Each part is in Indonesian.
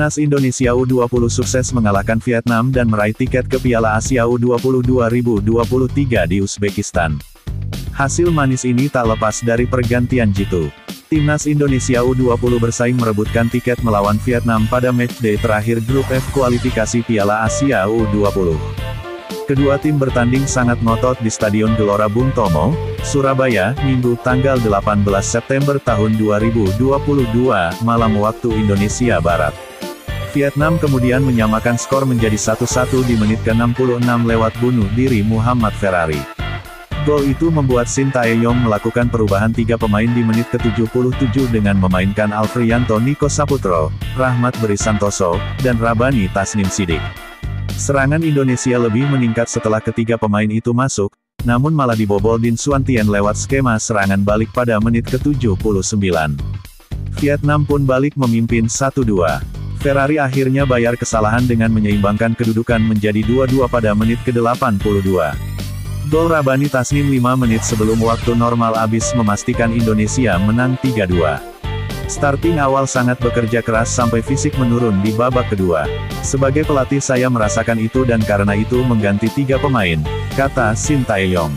Timnas Indonesia U20 sukses mengalahkan Vietnam dan meraih tiket ke Piala Asia U20 2023 di Uzbekistan. Hasil manis ini tak lepas dari pergantian jitu. Timnas Indonesia U20 bersaing merebutkan tiket melawan Vietnam pada matchday terakhir grup F kualifikasi Piala Asia U20. Kedua tim bertanding sangat ngotot di Stadion Gelora Bung Tomo, Surabaya, Minggu tanggal 18 September tahun 2022, malam waktu Indonesia Barat. Vietnam kemudian menyamakan skor menjadi 1-1 di menit ke-66 lewat bunuh diri Muhammad Ferrari. Gol itu membuat Shin Tae-yong melakukan perubahan 3 pemain di menit ke-77 dengan memainkan Alfriyanto Niko Saputro, Rahmat Beri Santoso, dan Rabani Tasnim Sidik. Serangan Indonesia lebih meningkat setelah ketiga pemain itu masuk, namun malah dibobol Din Suantien lewat skema serangan balik pada menit ke-79. Vietnam pun balik memimpin 1-2. Ferrari akhirnya bayar kesalahan dengan menyeimbangkan kedudukan menjadi 2-2 pada menit ke-82. Gol Rabani Tasnim 5 menit sebelum waktu normal habis memastikan Indonesia menang 3-2. Starting awal sangat bekerja keras sampai fisik menurun di babak kedua. Sebagai pelatih saya merasakan itu dan karena itu mengganti 3 pemain, kata Shin Tae-yong.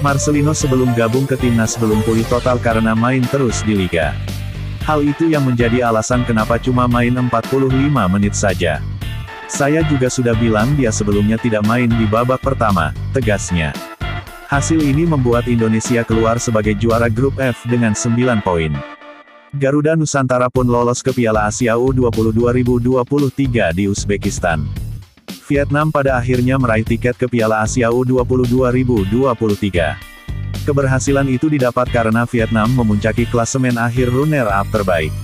Marcelino sebelum gabung ke timnas belum pulih total karena main terus di liga. Hal itu yang menjadi alasan kenapa cuma main 45 menit saja. Saya juga sudah bilang dia sebelumnya tidak main di babak pertama, tegasnya. Hasil ini membuat Indonesia keluar sebagai juara grup F dengan 9 poin. Garuda Nusantara pun lolos ke Piala Asia U20 2023 di Uzbekistan. Vietnam pada akhirnya meraih tiket ke Piala Asia U20 2023. Keberhasilan itu didapat karena Vietnam memuncaki klasemen akhir runner-up terbaik.